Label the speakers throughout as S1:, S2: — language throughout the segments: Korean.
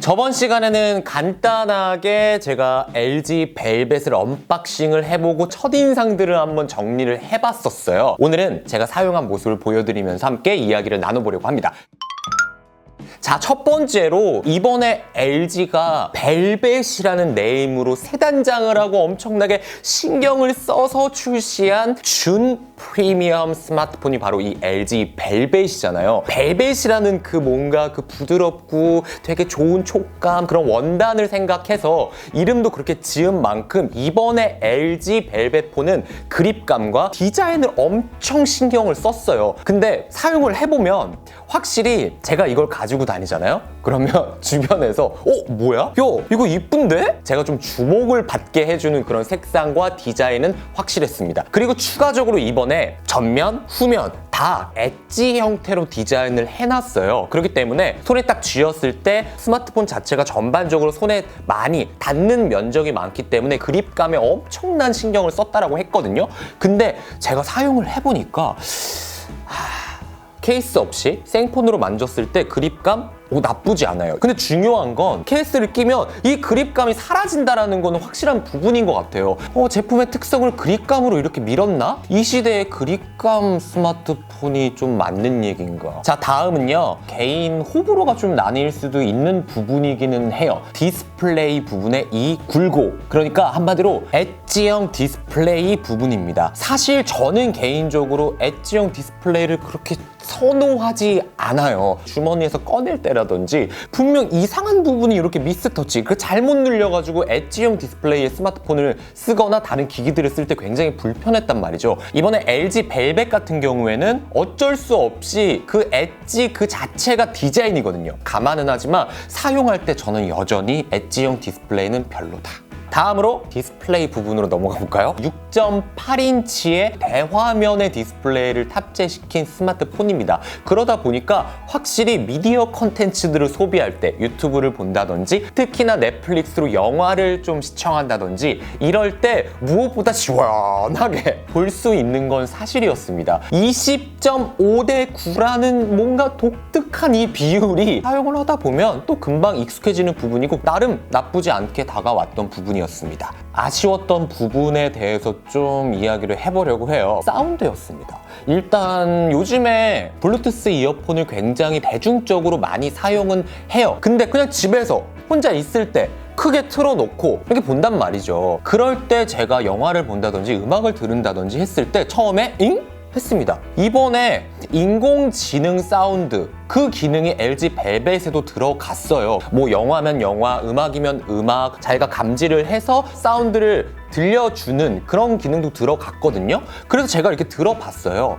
S1: 저번 시간에는 간단하게 제가 LG 벨벳을 언박싱을 해보고 첫인상들을 한번 정리를 해봤었어요. 오늘은 제가 사용한 모습을 보여드리면서 함께 이야기를 나눠보려고 합니다. 자, 첫 번째로 이번에 LG가 벨벳이라는 네임으로 새 단장을 하고 엄청나게 신경을 써서 출시한 준 프리미엄 스마트폰이 바로 이 LG 벨벳이잖아요. 벨벳이라는 그 뭔가 그 부드럽고 되게 좋은 촉감, 그런 원단을 생각해서 이름도 그렇게 지은 만큼 이번에 LG 벨벳 폰은 그립감과 디자인을 엄청 신경을 썼어요. 근데 사용을 해보면 확실히 제가 이걸 가지고 다니잖아요? 그러면 주변에서 뭐야? 야, 이거 이쁜데? 제가 좀 주목을 받게 해주는 그런 색상과 디자인은 확실했습니다. 그리고 추가적으로 이번에 전면, 후면 다 엣지 형태로 디자인을 해놨어요. 그렇기 때문에 손에 딱 쥐었을 때 스마트폰 자체가 전반적으로 손에 많이 닿는 면적이 많기 때문에 그립감에 엄청난 신경을 썼다라고 했거든요. 근데 제가 사용을 해보니까 케이스 없이 생폰으로 만졌을 때 그립감 나쁘지 않아요. 근데 중요한 건 케이스를 끼면 이 그립감이 사라진다는 건 확실한 부분인 것 같아요. 제품의 특성을 그립감으로 이렇게 밀었나? 이 시대에 그립감 스마트폰이 좀 맞는 얘기인가? 자, 다음은요. 개인 호불호가 좀 나뉠 수도 있는 부분이기는 해요. 디스플레이 부분의 이 굴곡. 그러니까 한마디로 엣지형 디스플레이 부분입니다. 사실 저는 개인적으로 엣지형 디스플레이를 그렇게 선호하지 않아요. 주머니에서 꺼낼 때라든지 분명 이상한 부분이 이렇게 미스터치, 잘못 눌려가지고 엣지형 디스플레이의 스마트폰을 쓰거나 다른 기기들을 쓸 때 굉장히 불편했단 말이죠. 이번에 LG 벨벳 같은 경우에는 어쩔 수 없이 그 엣지 그 자체가 디자인이거든요. 감안은 하지만 사용할 때 저는 여전히 엣지형 디스플레이는 별로다. 다음으로 디스플레이 부분으로 넘어가 볼까요? 6.8인치의 대화면의 디스플레이를 탑재시킨 스마트폰입니다. 그러다 보니까 확실히 미디어 컨텐츠들을 소비할 때 유튜브를 본다든지 특히나 넷플릭스로 영화를 좀 시청한다든지 이럴 때 무엇보다 시원하게 볼 수 있는 건 사실이었습니다. 20.5대 9라는 뭔가 독특한 이 비율이 사용을 하다 보면 또 금방 익숙해지는 부분이고 나름 나쁘지 않게 다가왔던 부분이었습니다. 아쉬웠던 부분에 대해서 좀 이야기를 해보려고 해요. 사운드였습니다. 일단 요즘에 블루투스 이어폰을 굉장히 대중적으로 많이 사용은 해요. 근데 그냥 집에서 혼자 있을 때 크게 틀어놓고 이렇게 본단 말이죠. 그럴 때 제가 영화를 본다든지 음악을 들은다든지 했을 때 처음에 잉? 했습니다. 이번에 인공지능 사운드 그 기능이 LG 벨벳에도 들어갔어요. 뭐 영화면 영화, 음악이면 음악 자기가 감지를 해서 사운드를 들려주는 그런 기능도 들어갔거든요. 그래서 제가 이렇게 들어봤어요.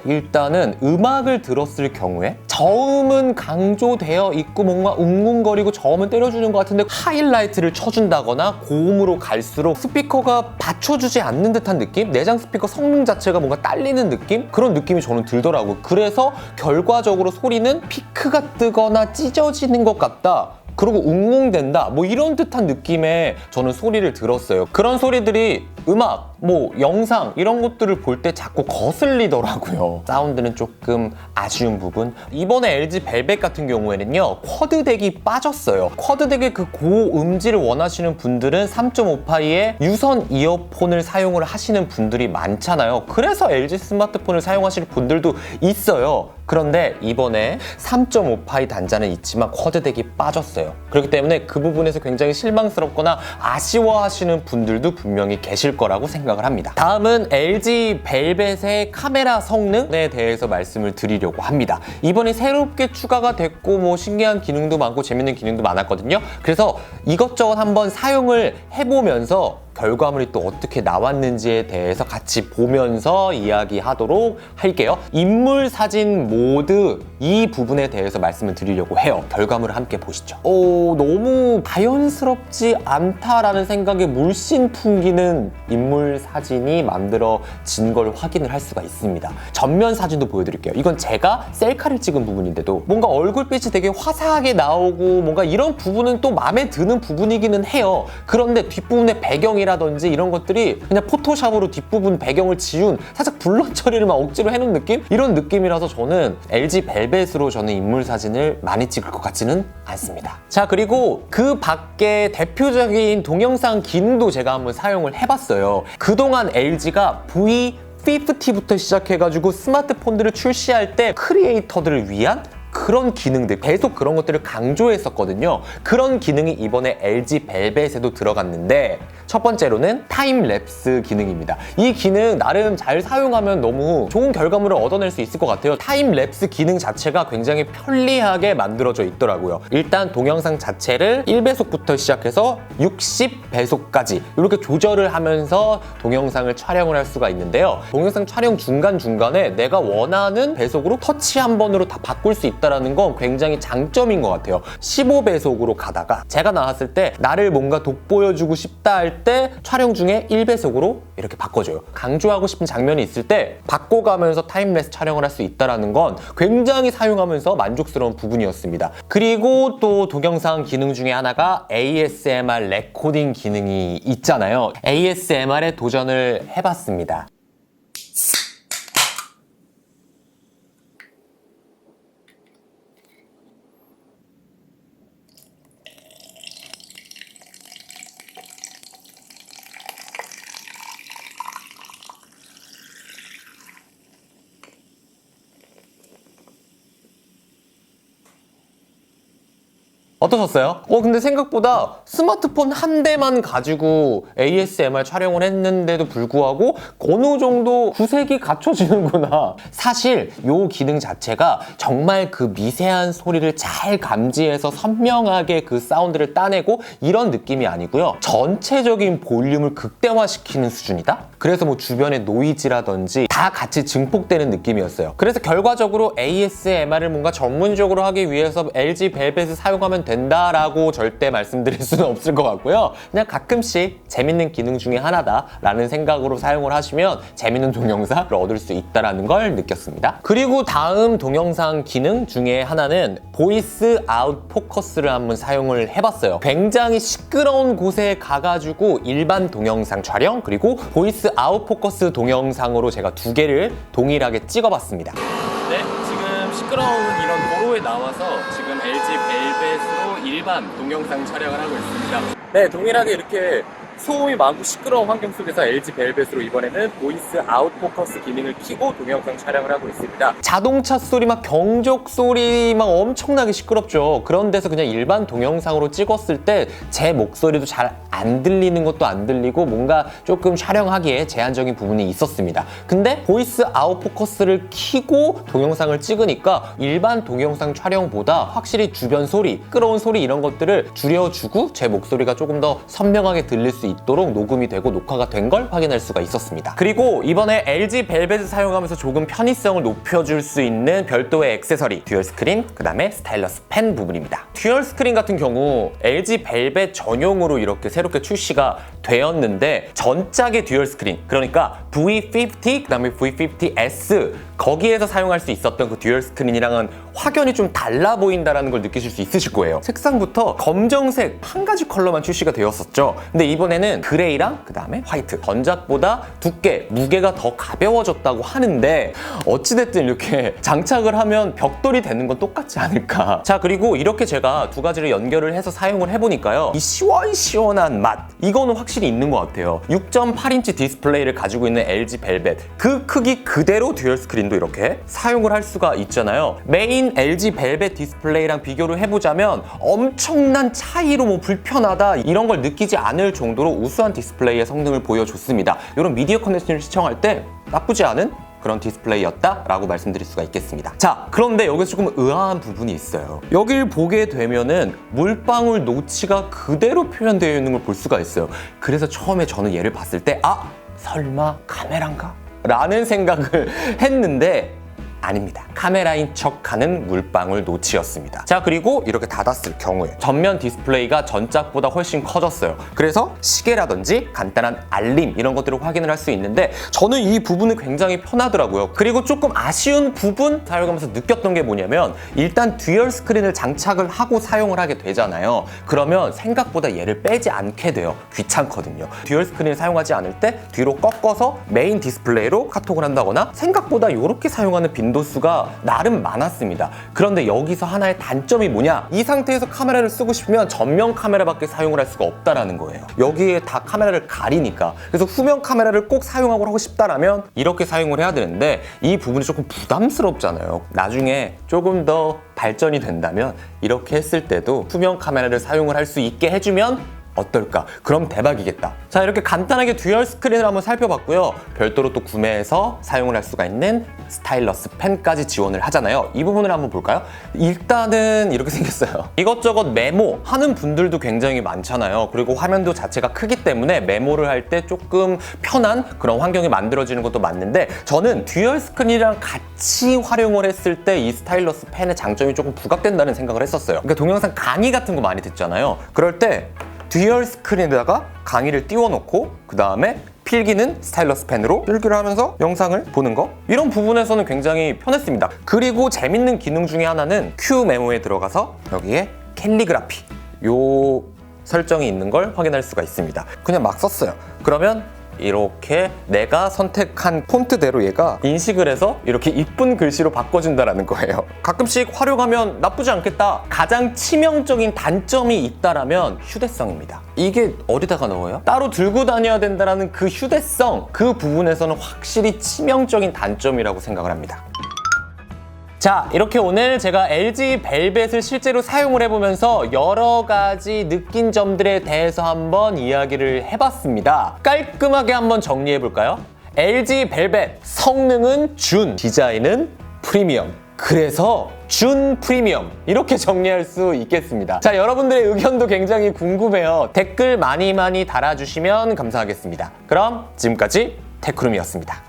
S1: 일단은 음악을 들었을 경우에 저음은 강조되어 있고 뭔가 웅웅거리고 저음은 때려주는 것 같은데 하이라이트를 쳐준다거나 고음으로 갈수록 스피커가 받쳐주지 않는 듯한 느낌? 내장 스피커 성능 자체가 뭔가 딸리는 느낌? 그런 느낌이 저는 들더라고요. 그래서 결과적으로 소리는 피크가 뜨거나 찢어지는 것 같다. 그리고 웅웅댄다 뭐 이런 듯한 느낌의 저는 소리를 들었어요. 그런 소리들이 음악, 뭐 영상 이런 것들을 볼 때 자꾸 거슬리더라고요. 사운드는 조금 아쉬운 부분. 이번에 LG 벨벳 같은 경우에는요 쿼드 덱이 빠졌어요. 쿼드 덱의 그 고음질을 원하시는 분들은 3.5파이의 유선 이어폰을 사용을 하시는 분들이 많잖아요. 그래서 LG 스마트폰을 사용하시는 분들도 있어요. 그런데 이번에 3.5파이 단자는 있지만 쿼드 덱이 빠졌어요. 그렇기 때문에 그 부분에서 굉장히 실망스럽거나 아쉬워하시는 분들도 분명히 계실 거라고 생각을 합니다. 다음은 LG 벨벳의 카메라 성능에 대해서 말씀을 드리려고 합니다. 이번에 새롭게 추가가 됐고 뭐 신기한 기능도 많고 재밌는 기능도 많았거든요. 그래서 이것저것 한번 사용을 해보면서 결과물이 또 어떻게 나왔는지에 대해서 같이 보면서 이야기하도록 할게요. 인물 사진 모드 이 부분에 대해서 말씀을 드리려고 해요. 결과물을 함께 보시죠. 너무 자연스럽지 않다라는 생각에 물씬 풍기는 인물 사진이 만들어진 걸 확인을 할 수가 있습니다. 전면 사진도 보여드릴게요. 이건 제가 셀카를 찍은 부분인데도 뭔가 얼굴빛이 되게 화사하게 나오고 뭔가 이런 부분은 또 마음에 드는 부분이기는 해요. 그런데 뒷부분의 배경이 디스플레이라든지 이런 것들이 그냥 포토샵으로 뒷부분 배경을 지운 살짝 블러 처리를 막 억지로 해놓은 느낌? 이런 느낌이라서 저는 LG 벨벳으로 저는 인물 사진을 많이 찍을 것 같지는 않습니다. 자, 그리고 그 밖에 대표적인 동영상 기능도 제가 한번 사용을 해봤어요. 그동안 LG가 V50부터 시작해가지고 스마트폰들을 출시할 때 크리에이터들을 위한 그런 기능들, 계속 그런 것들을 강조했었거든요. 그런 기능이 이번에 LG 벨벳에도 들어갔는데 첫 번째로는 타임랩스 기능입니다. 이 기능 나름 잘 사용하면 너무 좋은 결과물을 얻어낼 수 있을 것 같아요. 타임랩스 기능 자체가 굉장히 편리하게 만들어져 있더라고요. 일단 동영상 자체를 1배속부터 시작해서 60배속까지 이렇게 조절을 하면서 동영상을 촬영을 할 수가 있는데요. 동영상 촬영 중간중간에 내가 원하는 배속으로 터치 한 번으로 다 바꿀 수 있다는 건 굉장히 장점인 것 같아요. 15배속으로 가다가 제가 나왔을 때 나를 뭔가 돋보여주고 싶다 할 때 촬영 중에 1배속으로 이렇게 바꿔줘요. 강조하고 싶은 장면이 있을 때 바꿔가면서 타임랩스 촬영을 할 수 있다는 건 굉장히 사용하면서 만족스러운 부분이었습니다. 그리고 또 동영상 기능 중에 하나가 ASMR 레코딩 기능이 있잖아요. ASMR에 도전을 해봤습니다. 어떠셨어요? 근데 생각보다 스마트폰 한 대만 가지고 ASMR 촬영을 했는데도 불구하고 어느 정도 구색이 갖춰지는구나. 사실 이 기능 자체가 정말 그 미세한 소리를 잘 감지해서 선명하게 그 사운드를 따내고 이런 느낌이 아니고요. 전체적인 볼륨을 극대화시키는 수준이다? 그래서 뭐 주변의 노이즈라든지 다 같이 증폭되는 느낌이었어요. 그래서 결과적으로 ASMR을 뭔가 전문적으로 하기 위해서 LG 벨벳을 사용하면 된다라고 절대 말씀드릴 수는 없을 것 같고요. 그냥 가끔씩 재밌는 기능 중에 하나다라는 생각으로 사용을 하시면 재밌는 동영상을 얻을 수 있다는 걸 느꼈습니다. 그리고 다음 동영상 기능 중에 하나는 보이스 아웃 포커스를 한번 사용을 해봤어요. 굉장히 시끄러운 곳에 가가지고 일반 동영상 촬영 그리고 보이스 아웃 포커스 동영상으로 제가 두 개를 동일하게 찍어봤습니다. 네, 지금 시끄러운 이런 도로에 나와서 지금 LG 벨벳으로 일반 동영상 촬영을 하고 있습니다. 네, 동일하게 이렇게 소음이 많고 시끄러운 환경 속에서 LG 벨벳으로 이번에는 보이스 아웃 포커스 기능을 켜고 동영상 촬영을 하고 있습니다. 자동차 소리 막 경적 소리 막 엄청나게 시끄럽죠. 그런 데서 그냥 일반 동영상으로 찍었을 때 제 목소리도 잘 안 들리는 것도 안 들리고 뭔가 조금 촬영하기에 제한적인 부분이 있었습니다. 근데 보이스 아웃 포커스를 켜고 동영상을 찍으니까 일반 동영상 촬영보다 확실히 주변 소리, 시끄러운 소리 이런 것들을 줄여주고 제 목소리가 조금 더 선명하게 들릴 수 있도록 녹음이 되고 녹화가 된 걸 확인할 수가 있었습니다. 그리고 이번에 LG 벨벳을 사용하면서 조금 편의성을 높여줄 수 있는 별도의 액세서리 듀얼 스크린, 그 다음에 스타일러스 펜 부분입니다. 듀얼 스크린 같은 경우 LG 벨벳 전용으로 이렇게 새롭게 출시가 되었는데 전작의 듀얼 스크린, 그러니까 V50, 그 다음에 V50S 거기에서 사용할 수 있었던 그 듀얼 스크린이랑은 확연히 좀 달라 보인다는 걸 느끼실 수 있으실 거예요. 색상부터 검정색 한 가지 컬러만 출시가 되었었죠. 근데 이번에는 그레이랑 그 다음에 화이트, 전작보다 두께, 무게가 더 가벼워졌다고 하는데 어찌됐든 이렇게 장착을 하면 벽돌이 되는 건 똑같지 않을까. 자, 그리고 이렇게 제가 두 가지를 연결을 해서 사용을 해보니까요, 이 시원시원한 맛, 이거는 확실히 있는 것 같아요. 6.8인치 디스플레이를 가지고 있는 LG 벨벳, 그 크기 그대로 듀얼 스크린도 이렇게 사용을 할 수가 있잖아요. 메인 LG 벨벳 디스플레이랑 비교를 해보자면 엄청난 차이로 뭐 불편하다 이런 걸 느끼지 않을 정도로 우수한 디스플레이의 성능을 보여줬습니다. 이런 미디어 컨텐츠를 시청할 때 나쁘지 않은 그런 디스플레이였다라고 말씀드릴 수가 있겠습니다. 자, 그런데 여기서 조금 의아한 부분이 있어요. 여길 보게 되면은 물방울 노치가 그대로 표현되어 있는 걸 볼 수가 있어요. 그래서 처음에 저는 얘를 봤을 때 설마 카메라인가? 라는 생각을 했는데 아닙니다. 카메라인 척하는 물방울 노치였습니다. 자, 그리고 이렇게 닫았을 경우에 전면 디스플레이가 전작보다 훨씬 커졌어요. 그래서 시계라든지 간단한 알림 이런 것들을 확인을 할 수 있는데 저는 이 부분은 굉장히 편하더라고요. 그리고 조금 아쉬운 부분 사용하면서 느꼈던 게 뭐냐면 일단 듀얼 스크린을 장착을 하고 사용을 하게 되잖아요. 그러면 생각보다 얘를 빼지 않게 돼요. 귀찮거든요. 듀얼 스크린을 사용하지 않을 때 뒤로 꺾어서 메인 디스플레이로 카톡을 한다거나 생각보다 이렇게 사용하는 빈도수가 나름 많았습니다. 그런데 여기서 하나의 단점이 뭐냐? 이 상태에서 카메라를 쓰고 싶으면 전면 카메라밖에 사용을 할 수가 없다라는 거예요. 여기에 다 카메라를 가리니까. 그래서 후면 카메라를 꼭 사용하고 하고 싶다라면 이렇게 사용을 해야 되는데 이 부분이 조금 부담스럽잖아요. 나중에 조금 더 발전이 된다면 이렇게 했을 때도 후면 카메라를 사용을 할 수 있게 해주면 어떨까? 그럼 대박이겠다. 자, 이렇게 간단하게 듀얼 스크린을 한번 살펴봤고요. 별도로 또 구매해서 사용을 할 수가 있는 스타일러스 펜까지 지원을 하잖아요. 이 부분을 한번 볼까요? 일단은 이렇게 생겼어요. 이것저것 메모 하는 분들도 굉장히 많잖아요. 그리고 화면도 자체가 크기 때문에 메모를 할 때 조금 편한 그런 환경이 만들어지는 것도 맞는데 저는 듀얼 스크린이랑 같이 활용을 했을 때 이 스타일러스 펜의 장점이 조금 부각된다는 생각을 했었어요. 그러니까 동영상 강의 같은 거 많이 듣잖아요. 그럴 때 듀얼 스크린에다가 강의를 띄워놓고 그 다음에 필기는 스타일러스 펜으로 필기를 하면서 영상을 보는 거 이런 부분에서는 굉장히 편했습니다. 그리고 재밌는 기능 중에 하나는 큐 메모에 들어가서 여기에 캘리그라피 요 설정이 있는 걸 확인할 수가 있습니다. 그냥 막 썼어요. 그러면 이렇게 내가 선택한 폰트대로 얘가 인식을 해서 이렇게 이쁜 글씨로 바꿔준다는 거예요. 가끔씩 활용하면 나쁘지 않겠다. 가장 치명적인 단점이 있다라면 휴대성입니다. 이게 어디다가 넣어요? 따로 들고 다녀야 된다는 그 휴대성, 그 부분에서는 확실히 치명적인 단점이라고 생각을 합니다. 자, 이렇게 오늘 제가 LG 벨벳을 실제로 사용을 해보면서 여러 가지 느낀 점들에 대해서 한번 이야기를 해봤습니다. 깔끔하게 한번 정리해볼까요? LG 벨벳, 성능은 준, 디자인은 프리미엄. 그래서 준 프리미엄 이렇게 정리할 수 있겠습니다. 자, 여러분들의 의견도 굉장히 궁금해요. 댓글 많이 달아주시면 감사하겠습니다. 그럼 지금까지 테크룸이었습니다.